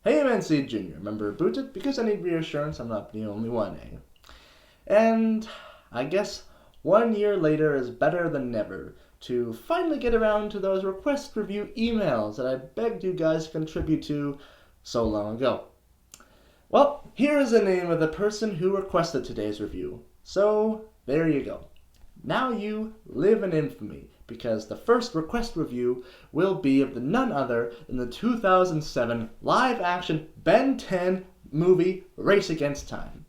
Hey, I'm NC Jr., member booted because I need reassurance I'm not the only one, eh? And I guess 1 year later is better than never to finally get around to those request review emails that I begged you guys to contribute to so long ago. Well, here is the name of the person who requested today's review. So, there you go. Now you live in infamy, because the first request review will be of none other than the 2007 live-action Ben 10 movie Race Against Time.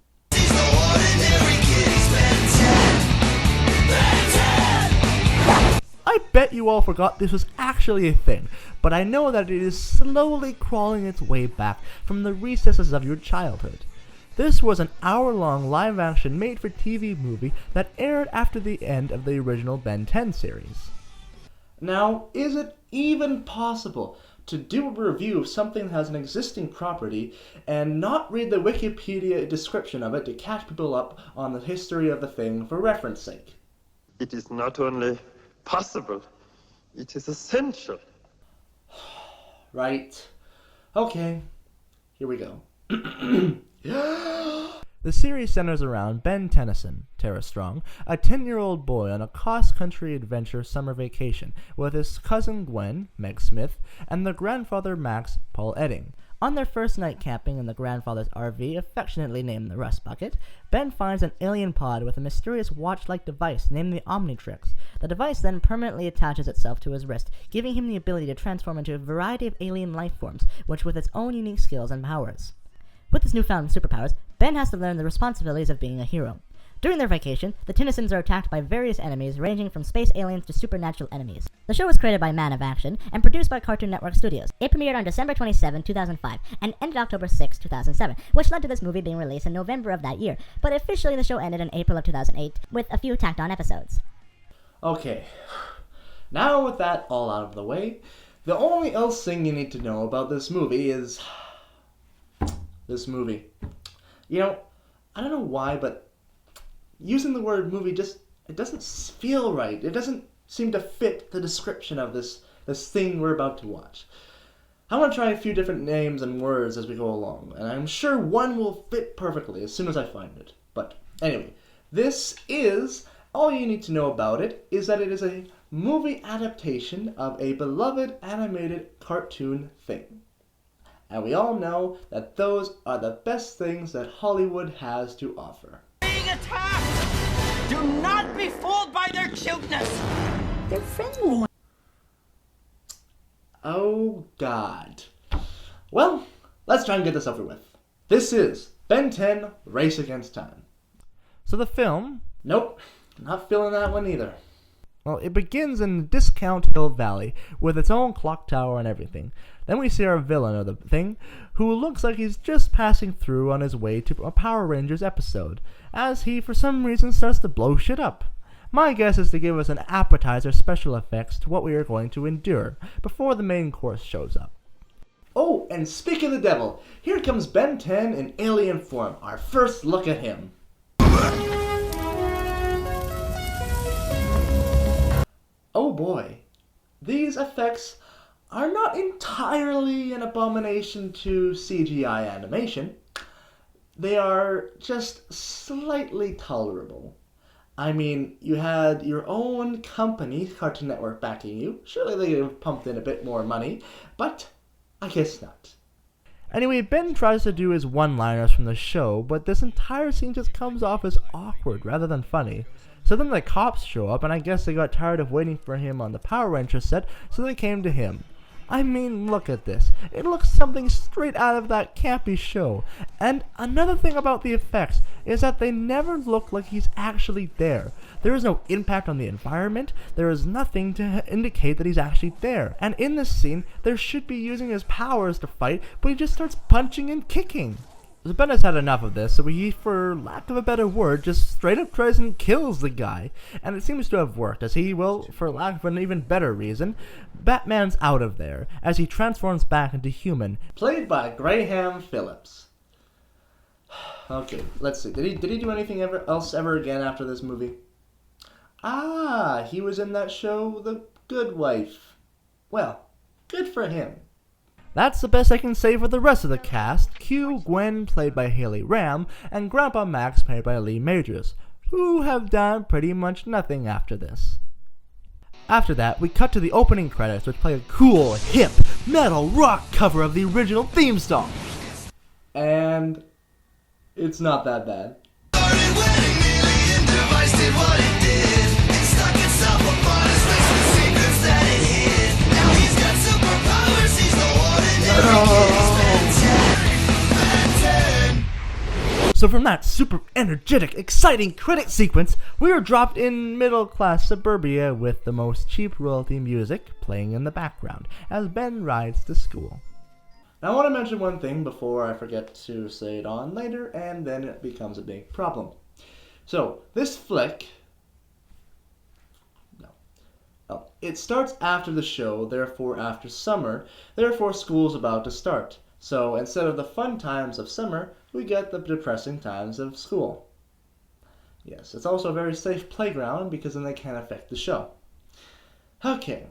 I bet you all forgot this was actually a thing, but I know that it is slowly crawling its way back from the recesses of your childhood. This was an hour-long live-action made-for-TV movie that aired after the end of the original Ben 10 series. Now, is it even possible to do a review of something that has an existing property and not read the Wikipedia description of it to catch people up on the history of the thing for reference sake? It is not only possible, it is essential. Right. Okay. Here we go. The series centers around Ben Tennyson, Tara Strong, a 10-year-old boy on a cross-country adventure summer vacation with his cousin Gwen, Meg Smith, and their grandfather Max, Paul Edding. On their first night camping in the grandfather's RV, affectionately named the Rust Bucket, Ben finds an alien pod with a mysterious watch-like device named the Omnitrix. The device then permanently attaches itself to his wrist, giving him the ability to transform into a variety of alien life forms, which with its own unique skills and powers. With his newfound superpowers, Ben has to learn the responsibilities of being a hero. During their vacation, the Tennysons are attacked by various enemies ranging from space aliens to supernatural enemies. The show was created by Man of Action and produced by Cartoon Network Studios. It premiered on December 27, 2005 and ended October 6, 2007, which led to this movie being released in November of that year, but officially the show ended in April of 2008 with a few tacked on episodes. Okay, now with that all out of the way, the only else thing you need to know about this movie is this movie. You know, I don't know why, but using the word movie it doesn't feel right. It doesn't seem to fit the description of this thing we're about to watch. I want to try a few different names and words as we go along, and I'm sure one will fit perfectly as soon as I find it. But anyway, all you need to know about it is that it is a movie adaptation of a beloved animated cartoon thing. And we all know that those are the best things that Hollywood has to offer. Being attacked! Do not be fooled by their cuteness! They're friendly. Oh, God. Well, let's try and get this over with. This is Ben 10 Race Against Time. So the film? Nope, not feeling that one either. Well, it begins in Discount Hill Valley, with its own clock tower and everything. Then we see our villain of the thing, who looks like he's just passing through on his way to a Power Rangers episode, as he for some reason starts to blow shit up. My guess is to give us an appetizer special effects to what we are going to endure, before the main course shows up. Oh, and speak of the devil, here comes Ben 10 in alien form, our first look at him. Oh boy, these effects are not entirely an abomination to CGI animation. They are just slightly tolerable. I mean, you had your own company, Cartoon Network, backing you. Surely they could have pumped in a bit more money, but I guess not. Anyway, Ben tries to do his one-liners from the show, but this entire scene just comes off as awkward rather than funny. So then the cops show up, and I guess they got tired of waiting for him on the Power Rangers set, so they came to him. I mean, look at this. It looks something straight out of that campy show. And another thing about the effects is that they never look like he's actually there. There is no impact on the environment. There is nothing to indicate that he's actually there. And in this scene, there should be using his powers to fight, but he just starts punching and kicking. So Ben has had enough of this, so he, for lack of a better word, just straight up tries and kills the guy. And it seems to have worked, as he will, for lack of an even better reason, Batman's out of there, as he transforms back into human. Played by Graham Phillips. Okay, let's see. Did he do anything else ever again after this movie? Ah, he was in that show, The Good Wife. Well, good for him. That's the best I can say for the rest of the cast. Cue Gwen, played by Haley Ram, and Grandpa Max, played by Lee Majors, who have done pretty much nothing after this. After that, we cut to the opening credits, which play a cool, hip, metal rock cover of the original theme song. And it's not that bad. So from that super energetic, exciting credit sequence, we are dropped in middle-class suburbia with the most cheap royalty music playing in the background as Ben rides to school. Now I want to mention one thing before I forget to say it on later, and then it becomes a big problem. So, this flick... No. It starts after the show, therefore after summer, therefore school's about to start. So instead of the fun times of summer, we get the depressing times of school. Yes, it's also a very safe playground because then they can't affect the show. Okay,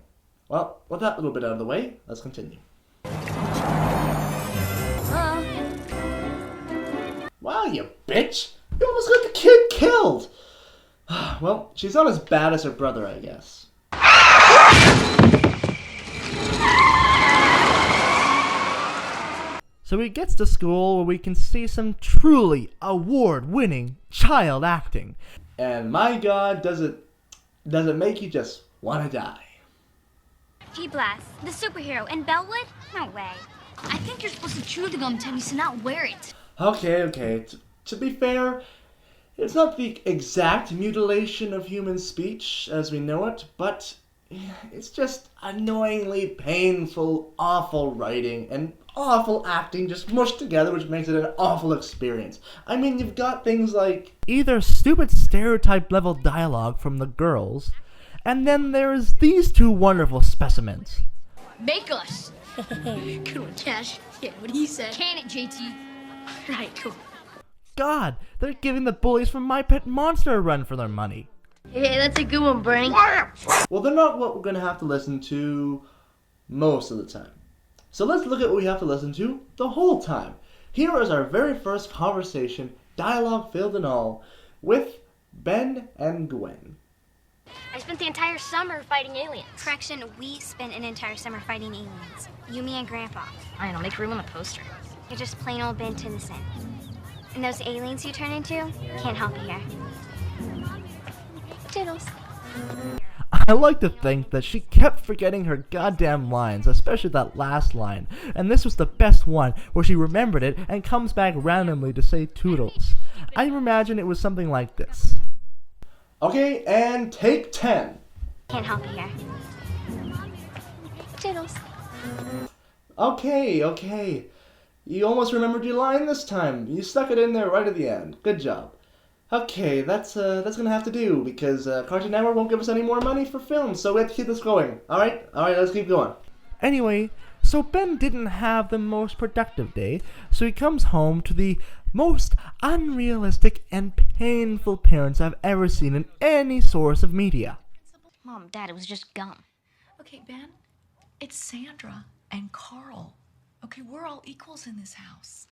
well, with that little bit out of the way, let's continue. Wow, you bitch! You almost got the kid killed! Well, she's not as bad as her brother, I guess. So he gets to school where we can see some truly award-winning child acting. And my God, does it make you just want to die. G-Blast, the superhero, in Bellwood? No way. I think you're supposed to chew the gum, Timmy, so not wear it. Okay. To be fair, it's not the exact mutilation of human speech as we know it, but it's just annoyingly painful, awful writing and awful acting just mushed together, which makes it an awful experience. I mean, you've got things like either stupid stereotype level dialogue from the girls, and then there's these two wonderful specimens. Make us. Good one, Cash. Yeah, what he said. Can it, JT? Right, cool. God, they're giving the bullies from My Pet Monster a run for their money. Yeah, that's a good one, Bernie. Well, they're not what we're going to have to listen to most of the time. So let's look at what we have to listen to the whole time. Here is our very first conversation, dialogue filled and all, with Ben and Gwen. I spent the entire summer fighting aliens. Correction, we spent an entire summer fighting aliens. You, me, and Grandpa. I don't know, make room on the poster. You're just plain old Ben Tennyson. And those aliens you turn into, can't help you here. Toodles. I like to think that she kept forgetting her goddamn lines, especially that last line, and this was the best one, where she remembered it and comes back randomly to say toodles. I imagine it was something like this. Okay, and take 10. Can't help you here. Toodles. Okay. You almost remembered your line this time. You stuck it in there right at the end. Good job. Okay, that's gonna have to do, because Cartoon Network won't give us any more money for films, so we have to keep this going. Alright, let's keep going. Anyway, so Ben didn't have the most productive day, so he comes home to the most unrealistic and painful parents I've ever seen in any source of media. Mom, Dad, it was just gum. Okay, Ben, it's Sandra and Carl. Okay, we're all equals in this house.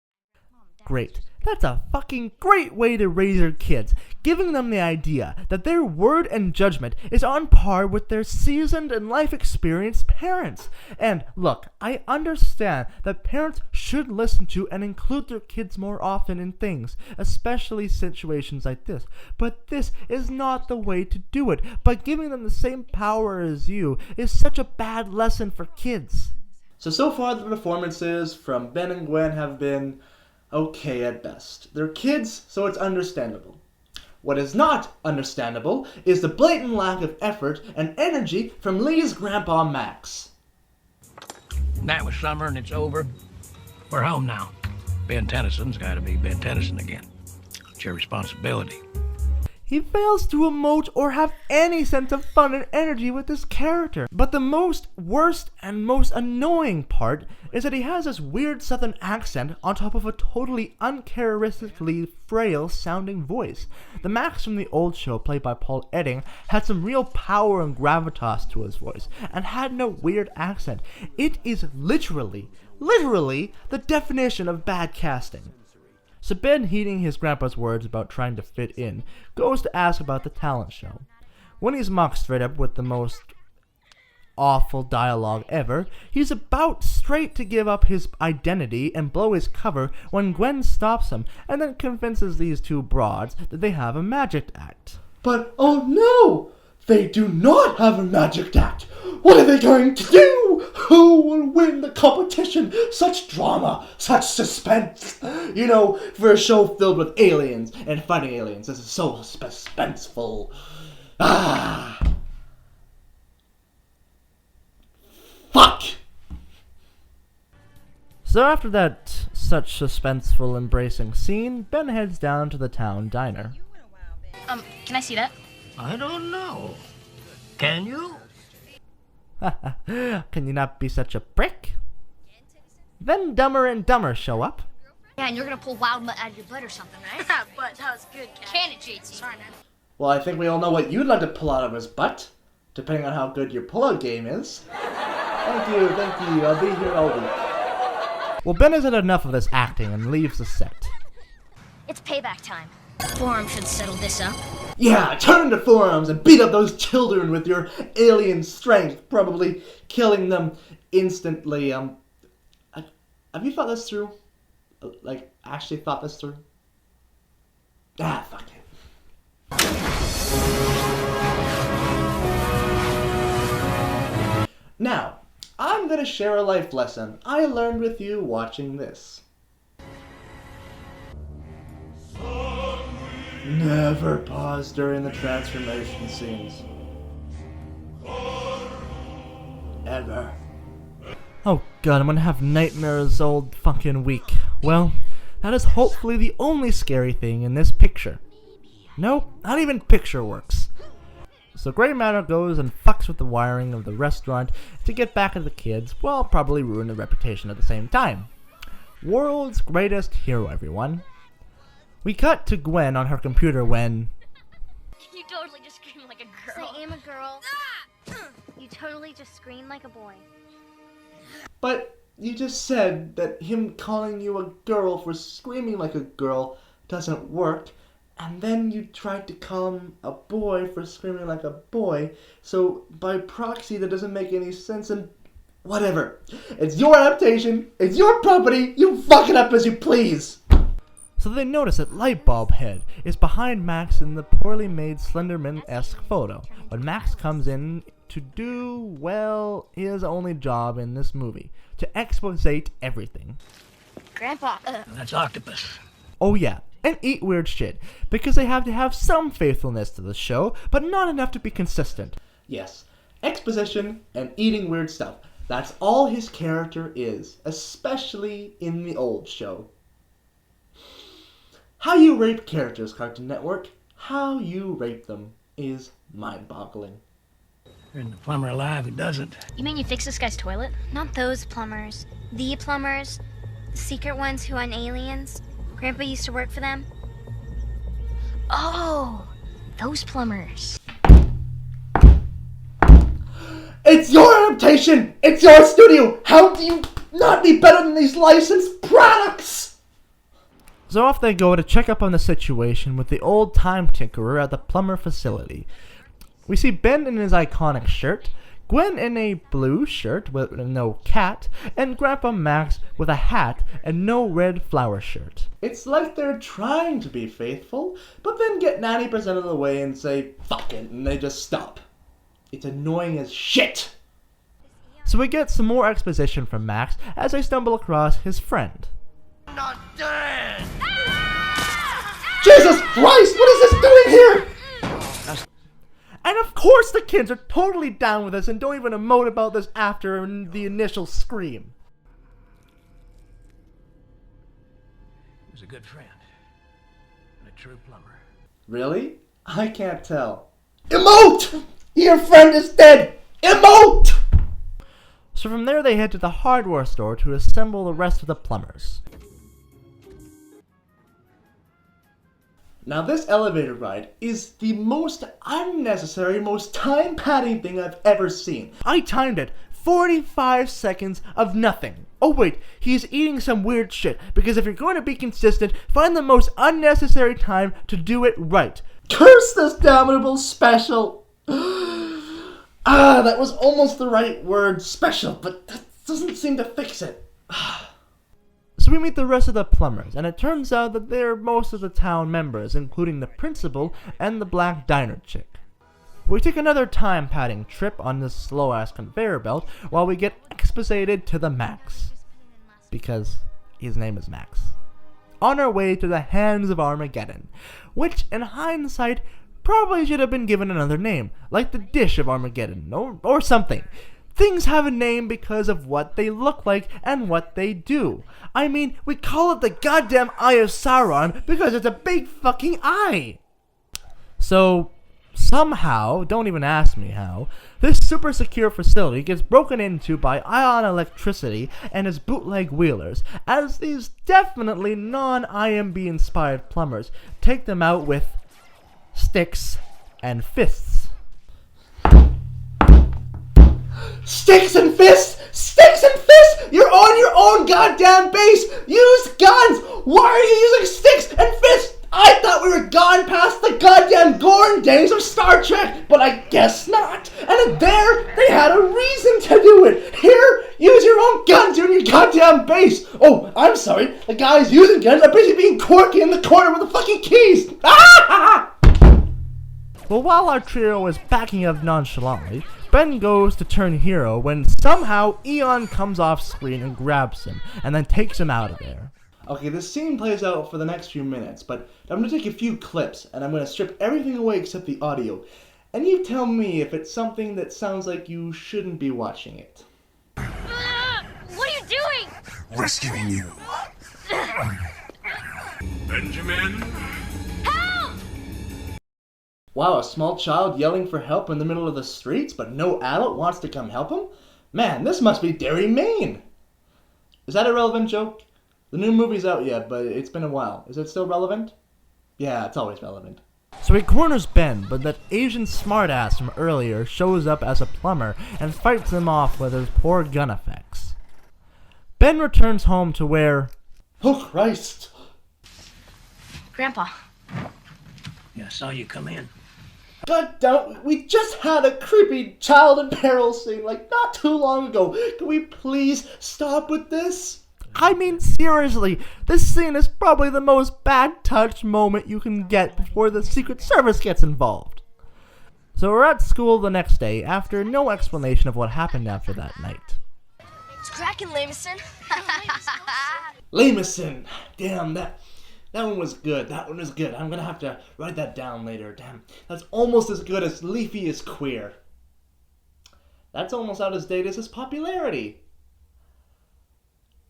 Great. That's a fucking great way to raise your kids, giving them the idea that their word and judgment is on par with their seasoned and life-experienced parents. And look, I understand that parents should listen to and include their kids more often in things, especially situations like this. But this is not the way to do it. By giving them the same power as you is such a bad lesson for kids. So far the performances from Ben and Gwen have been okay at best. They're kids, so it's understandable. What is not understandable is the blatant lack of effort and energy from Lee's Grandpa Max. That was summer and it's over. We're home now. Ben Tennyson's got to be Ben Tennyson again. It's your responsibility. He fails to emote or have any sense of fun and energy with his character. But the worst and most annoying part is that he has this weird southern accent on top of a totally uncharacteristically frail sounding voice. The Max from the old show, played by Paul Edding, had some real power and gravitas to his voice and had no weird accent. It is literally literally the definition of bad casting. So Ben, heeding his grandpa's words about trying to fit in, goes to ask about the talent show. When he's mocked straight up with the most awful dialogue ever, he's about straight to give up his identity and blow his cover when Gwen stops him and then convinces these two broads that they have a magic act. But oh no! They do not have a magic act! What are they going to do? Who will win the competition? Such drama, such suspense. You know, for a show filled with aliens and fighting aliens, this is so suspenseful. Fuck! So after that such suspenseful embracing scene, Ben heads down to the town diner. Can I see that? I don't know. Can you? Can you not be such a prick? Then Dumber and Dumber show up. Yeah, and you're gonna pull Wildmutt out of your butt or something, right? But that was good, Cat. Can it, JT? Sorry, man. Well, I think we all know what you'd like to pull out of his butt, depending on how good your pull-out game is. Thank you. I'll be here all week. Well, Ben has had enough of this acting and leaves the set. It's payback time. Forum should settle this up. Yeah, turn to forums and beat up those children with your alien strength, probably killing them instantly. Have you thought this through? Like, actually thought this through? Fuck it. Now, I'm gonna share a life lesson I learned with you watching this. Never pause during the transformation scenes. Ever. Oh god, I'm gonna have nightmares all fucking week. Well, that is hopefully the only scary thing in this picture. Nope, not even picture works. So Grey Matter goes and fucks with the wiring of the restaurant to get back at the kids, while probably ruin their reputation at the same time. World's greatest hero, everyone. We cut to Gwen on her computer when... You totally just scream like a girl. I am a girl. You totally just scream like a boy. But you just said that him calling you a girl for screaming like a girl doesn't work, and then you tried to call him a boy for screaming like a boy, so by proxy that doesn't make any sense, and whatever. It's your adaptation, it's your property, you fuck it up as you please! So they notice that Lightbulb Head is behind Max in the poorly made Slenderman-esque photo, when Max comes in to do, well, his only job in this movie, to exposate everything. Grandpa, That's Octopus. Oh yeah, and eat weird shit, because they have to have some faithfulness to the show, but not enough to be consistent. Yes, exposition and eating weird stuff. That's all his character is, especially in the old show. How you rape characters, Cartoon Network. How you rape them is mind-boggling. Isn't the plumber alive who doesn't? you mean you fixed this guy's toilet? Not those plumbers. The plumbers. The secret ones who hunt aliens. Grandpa used to work for them. Oh, those plumbers. It's your adaptation! It's your studio! How do you not be better than these licensed products? So off they go to check up on the situation with the old time tinkerer at the plumber facility. We see Ben in his iconic shirt, Gwen in a blue shirt with no cat, and Grandpa Max with a hat and no red flower shirt. It's like they're trying to be faithful, but then get 90% of the way and say, fuck it, and they just stop. It's annoying as shit! So we get some more exposition from Max as they stumble across his friend. Not dead! Jesus Christ, what is this doing here? And of course the kids are totally down with this and don't even emote about this after the initial scream. He was a good friend. And a true plumber. Really? I can't tell. Emote! Your friend is dead! Emote! So from there they head to the hardware store to assemble the rest of the plumbers. Now this elevator ride is the most unnecessary, most time-padding thing I've ever seen. I timed it 45 seconds of nothing. Oh wait, he's eating some weird shit, because if you're going to be consistent, find the most unnecessary time to do it right. Curse this damnable special! That was almost the right word, special, but that doesn't seem to fix it. So we meet the rest of the plumbers, and it turns out that they're most of the town members, including the principal and the black diner chick. We take another time-padding trip on this slow-ass conveyor belt while we get exposited to the Max. Because his name is Max. On our way to the hands of Armageddon, which, in hindsight, probably should have been given another name, like the dish of Armageddon, or something. Things have a name because of what they look like and what they do. I mean, we call it the goddamn Eye of Sauron because it's a big fucking eye. So, somehow, don't even ask me how, this super secure facility gets broken into by ion electricity and his bootleg wheelers, as these definitely non-IMB inspired plumbers take them out with sticks and fists. Sticks and fists! Sticks and fists! You're on your own goddamn base! Use guns! Why are you using sticks and fists? I thought we were gone past the goddamn Gorn days of Star Trek, but I guess not. And there, they had a reason to do it. Here, use your own guns. You're in your goddamn base. Oh, I'm sorry. The guys using guns are busy being quirky in the corner with the fucking keys. Ah! Well, while our trio is backing up nonchalantly, Ben goes to turn hero when somehow Eon comes off screen and grabs him, and then takes him out of there. Okay, this scene plays out for the next few minutes, but I'm going to take a few clips, and I'm going to strip everything away except the audio. And you tell me if it's something that sounds like you shouldn't be watching it. What are you doing? Rescuing you. Benjamin? Help! Wow, a small child yelling for help in the middle of the streets, but no adult wants to come help him? Man, this must be Derry, Maine. Is that a relevant joke? The new movie's out yet, but it's been a while. Is it still relevant? Yeah, it's always relevant. So he corners Ben, but that Asian smartass from earlier shows up as a plumber and fights him off with his poor gun effects. Ben returns home to where... Oh, Christ! Grandpa. Yeah, I saw you come in. God damn it, we just had a creepy child in peril scene like not too long ago. Can we please stop with this? I mean, seriously, this scene is probably the most bad touch moment you can get before the Secret Service gets involved. So we're at school the next day after no explanation of what happened after that night. It's cracking, Lameson. Lameson! Damn, that one was good. That one was good. I'm gonna have to write that down later. Damn, that's almost as good as Leafy is queer. That's almost out as date as his popularity.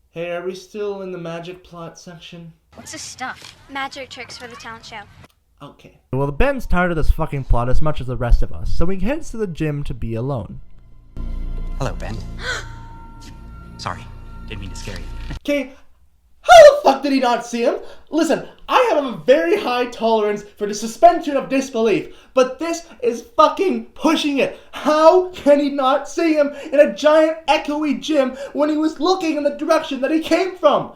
Hey, are we still in the magic plot section? What's this stuff? Magic tricks for the talent show. Okay. Well, Ben's tired of this fucking plot as much as the rest of us, so he heads to the gym to be alone. Hello, Ben. Sorry, didn't mean to scare you. Okay, how the fuck did he not see him? Listen, I have a very high tolerance for the suspension of disbelief, but this is fucking pushing it. How can he not see him in a giant echoey gym when he was looking in the direction that he came from?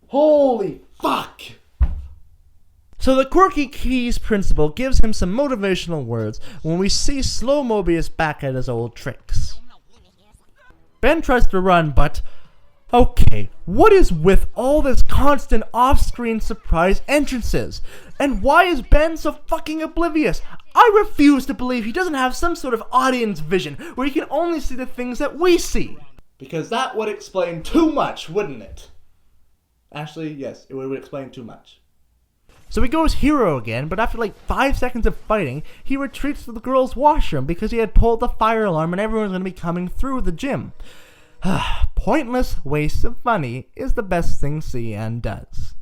Holy fuck. So the quirky Keys principal gives him some motivational words when we see Slow Mobius back at his old tricks. Ben tries to run, but... okay, what is with all this constant off-screen surprise entrances? And why is Ben so fucking oblivious? I refuse to believe he doesn't have some sort of audience vision where he can only see the things that we see. Because that would explain too much, wouldn't it? Actually, yes, it would explain too much. So he goes hero again, but after like 5 seconds of fighting, he retreats to the girls' washroom because he had pulled the fire alarm and everyone's going to be coming through the gym. Pointless waste of money is the best thing CN does.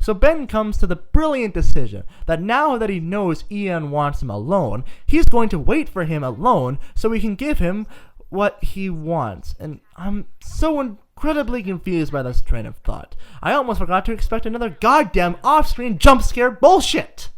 So Ben comes to the brilliant decision that now that he knows Ian wants him alone, he's going to wait for him alone so he can give him what he wants. And I'm so incredibly confused by this train of thought. I almost forgot to expect another goddamn off-screen jump scare bullshit.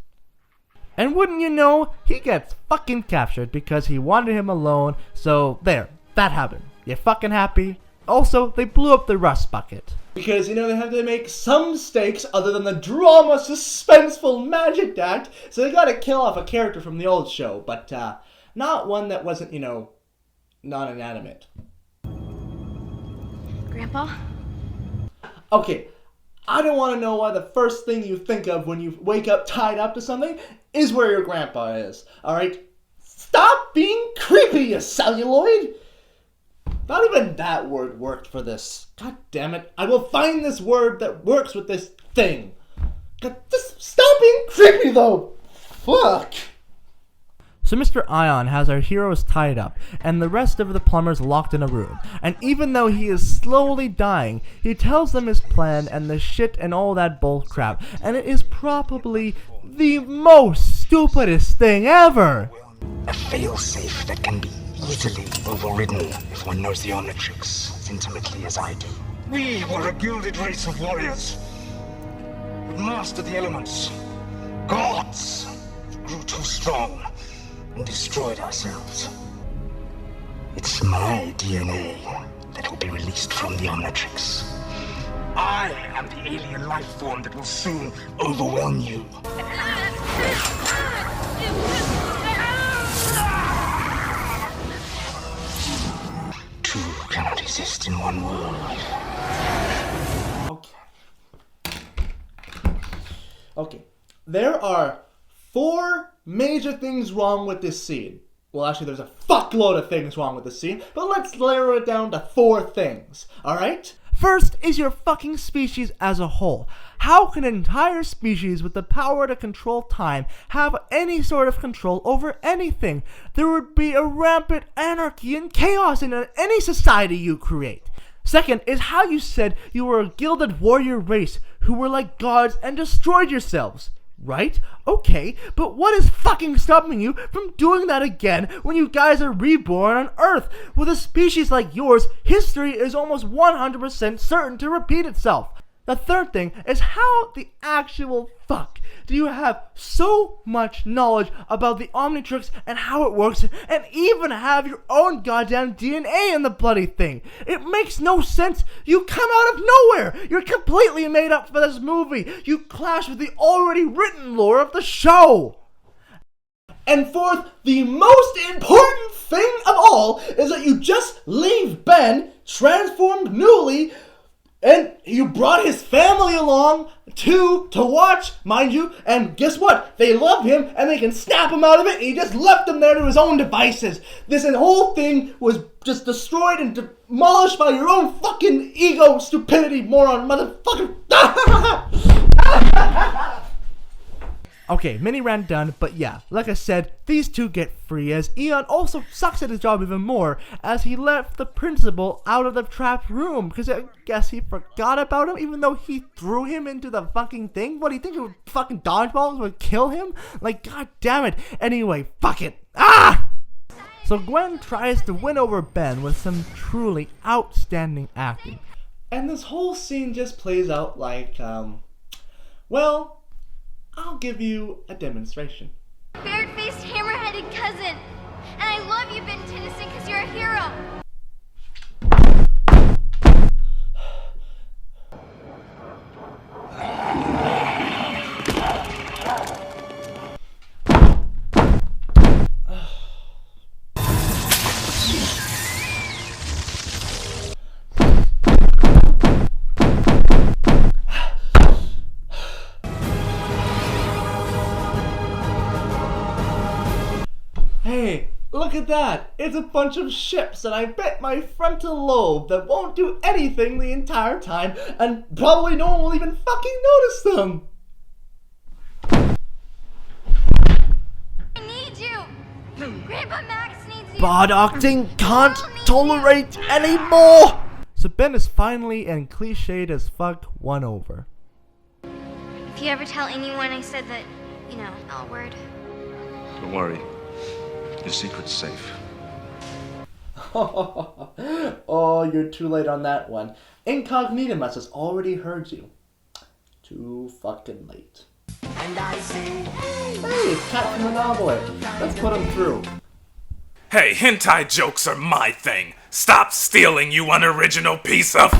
And wouldn't you know, he gets fucking captured because he wanted him alone, so there, that happened. You fucking happy? Also, they blew up the rust bucket. Because, you know, they have to make some stakes other than the drama, suspenseful magic act, so they gotta kill off a character from the old show, but, not one that wasn't, you know, non-inanimate. Grandpa? Okay, I don't want to know why the first thing you think of when you wake up tied up to something is where your grandpa is, alright? Stop being creepy, you celluloid! Not even that word worked for this. God damn it. I will find this word that works with this thing. God, just stop being creepy, though. Fuck. So Mr. Ion has our heroes tied up, and the rest of the plumbers locked in a room. And even though he is slowly dying, he tells them his plan and the shit and all that bull crap. And it is probably the most stupidest thing ever. A failsafe that can be easily overridden if one knows the Omnitrix as intimately as I do. We were a gilded race of warriors who mastered the elements. Gods grew too strong and destroyed ourselves. It's my DNA that will be released from the Omnitrix. I am the alien life form that will soon overwhelm you. Two cannot exist in one world. Okay. There are 4 major things wrong with this scene. Well, actually, there's a fuckload of things wrong with this scene, but let's narrow it down to 4 things, alright? First is your fucking species as a whole. How can an entire species with the power to control time have any sort of control over anything? There would be a rampant anarchy and chaos in any society you create. Second is how you said you were a gilded warrior race who were like gods and destroyed yourselves. Right? Okay, but what is fucking stopping you from doing that again when you guys are reborn on Earth? With a species like yours, history is almost 100% certain to repeat itself. The third thing is how the actual fuck do you have so much knowledge about the Omnitrix and how it works and even have your own goddamn DNA in the bloody thing? It makes no sense. You come out of nowhere. You're completely made up for this movie. You clash with the already written lore of the show. And fourth, the most important thing of all is that you just leave Ben, transformed newly, and you brought his family along to watch, mind you, and guess what? They love him and they can snap him out of it, and you just left him there to his own devices. This whole thing was just destroyed and demolished by your own fucking ego, stupidity, moron, motherfucker. Okay, mini rant done, but yeah, like I said, these two get free as Eon also sucks at his job even more as he left the principal out of the trapped room because I guess he forgot about him even though he threw him into the fucking thing. What do you think, it would fucking dodgeballs would kill him? Like, god damn it. Anyway, fuck it. Ah! So Gwen tries to win over Ben with some truly outstanding acting. And this whole scene just plays out like, well, I'll give you a demonstration. Barred-faced, hammer-headed cousin. And I love you, Ben Tennyson, because you're a hero. Hey, look at that! It's a bunch of ships, and I bet my frontal lobe that won't do anything the entire time, and probably no one will even fucking notice them! I need you! Grandpa Max needs you! Bad acting can't tolerate anymore! So Ben is finally and cliched as fuck won over. If you ever tell anyone I said that, you know, L word. Don't worry. Your secret's safe. Oh, you're too late on that one. Incognitimus has already heard you. Too fucking late. And I say, Hey, it's Cat from the Novel. Let's put him through. Hey, hentai jokes are my thing. Stop stealing, you unoriginal piece of...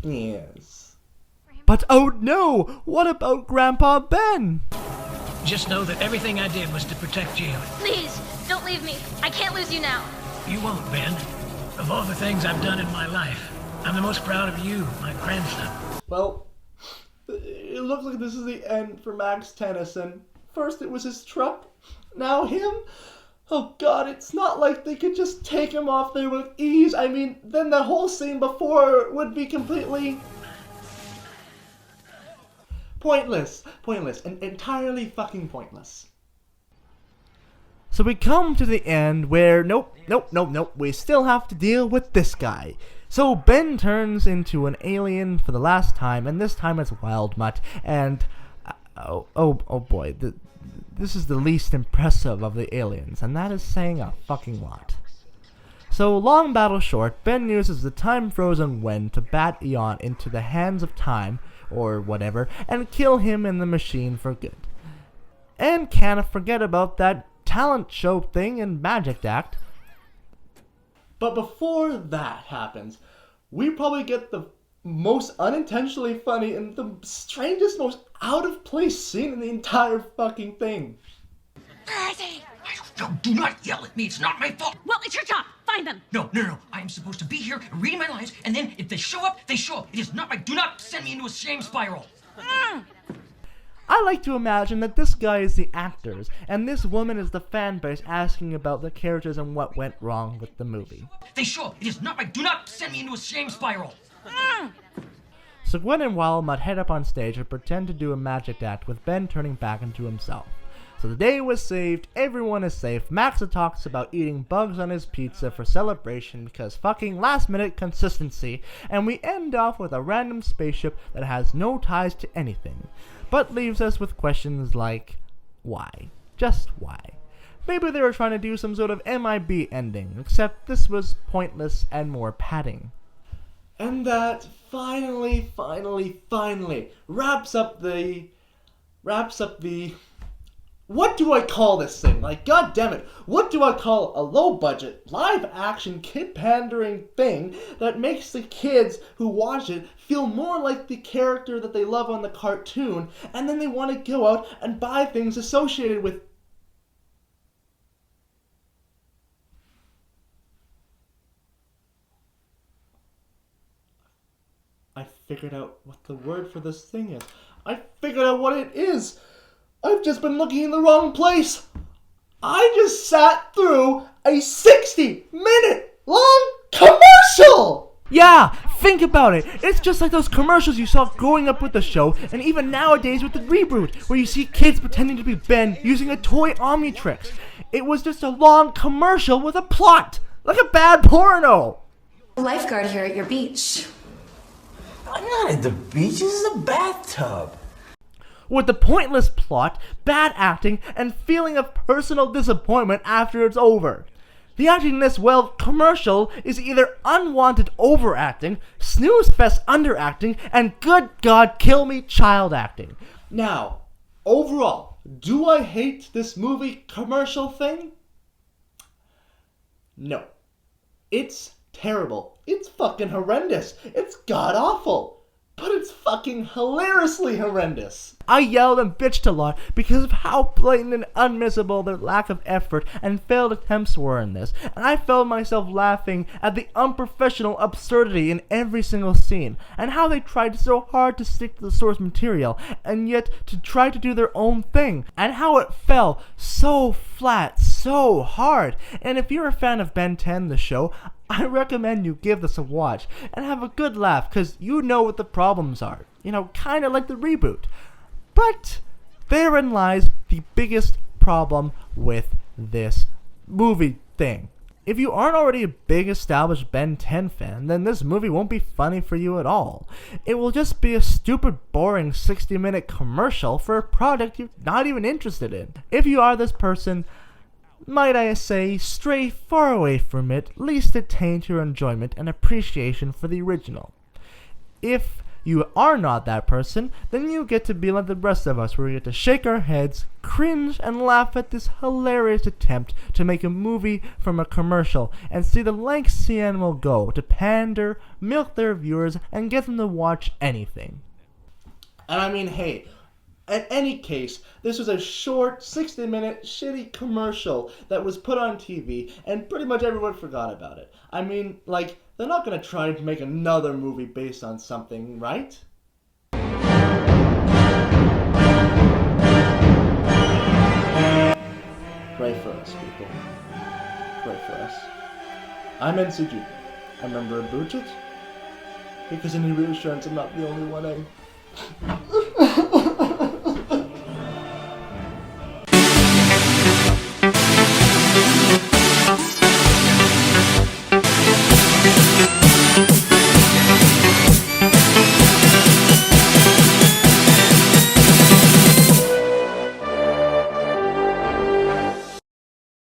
Yes. But oh no! What about Grandpa Ben? Just know that everything I did was to protect you. Please, don't leave me. I can't lose you now. You won't, Ben. Of all the things I've done in my life, I'm the most proud of you, my grandson. Well, it looks like this is the end for Max Tennyson. First it was his truck, now him? Oh god, it's not like they could just take him off there with ease. I mean, then the whole scene before would be completely... pointless, and entirely fucking pointless. So we come to the end where, nope, we still have to deal with this guy. So Ben turns into an alien for the last time, and this time it's Wildmutt, and, oh boy, this is the least impressive of the aliens, and that is saying a fucking lot. So, long battle short, Ben uses the time-frozen Wen to bat Eon into the hands of time, or whatever, and kill him in the machine for good. And can't forget about that talent show thing in Magic Act. But before that happens, we probably get the most unintentionally funny and the strangest, most out-of-place scene in the entire fucking thing. Bertie! No, do not yell at me. It's not my fault. Well, it's your job. Find them. No. I am supposed to be here reading my lines, and then if they show up, they show up. It is not my... Do not send me into a shame spiral. I like to imagine that this guy is the actors, and this woman is the fan base asking about the characters and what went wrong with the movie. They show up. It is not my... Do not send me into a shame spiral. So Gwen and Wildmutt head up on stage and pretend to do a magic act with Ben turning back into himself. So the day was saved, everyone is safe, Max talks about eating bugs on his pizza for celebration because fucking last minute consistency, and we end off with a random spaceship that has no ties to anything, but leaves us with questions like, why? Just why? Maybe they were trying to do some sort of MIB ending, except this was pointless and more padding. And that finally wraps up the... What do I call this thing? Like, god damn it, what do I call a low-budget, live-action, kid-pandering thing that makes the kids who watch it feel more like the character that they love on the cartoon, and then they want to go out and buy things associated with... I figured out what the word for this thing is. I figured out what it is! I've just been looking in the wrong place! I just sat through a 60-minute long commercial! Yeah, think about it. It's just like those commercials you saw growing up with the show, and even nowadays with the reboot, where you see kids pretending to be Ben using a toy Omnitrix. It was just a long commercial with a plot, like a bad porno. Lifeguard here at your beach. I'm not at the beach, this is a bathtub. With the pointless plot, bad acting, and feeling of personal disappointment after it's over. The acting in this, well, commercial is either unwanted overacting, snooze-fest underacting, and good God kill me child acting. Now, overall, do I hate this movie commercial thing? No. It's terrible. It's fucking horrendous. It's god-awful. But it's fucking hilariously horrendous. I yelled and bitched a lot because of how blatant and unmissable their lack of effort and failed attempts were in this, and I felt myself laughing at the unprofessional absurdity in every single scene, and how they tried so hard to stick to the source material, and yet to try to do their own thing, and how it fell so flat, so hard. And if you're a fan of Ben 10, the show, I recommend you give this a watch and have a good laugh, because you know what the problems are. You know, kind of like the reboot. But therein lies the biggest problem with this movie thing. If you aren't already a big established Ben 10 fan, then this movie won't be funny for you at all. It will just be a stupid, boring 60-minute commercial for a product you're not even interested in. If you are this person, might I say, stray far away from it, lest it taint your enjoyment and appreciation for the original. If you are not that person, then you get to be like the rest of us, where we get to shake our heads, cringe, and laugh at this hilarious attempt to make a movie from a commercial, and see the lengths CNN will go to pander, milk their viewers, and get them to watch anything. And I mean, hey, in any case, this was a short, 60-minute, shitty commercial that was put on TV, and pretty much everyone forgot about it. I mean, like, they're not gonna try to make another movie based on something, right? Pray for us, people. Pray for us. I'm ncjrrevrequests. I'm a member of Boot It, because I need reassurance I'm not the only one, eh?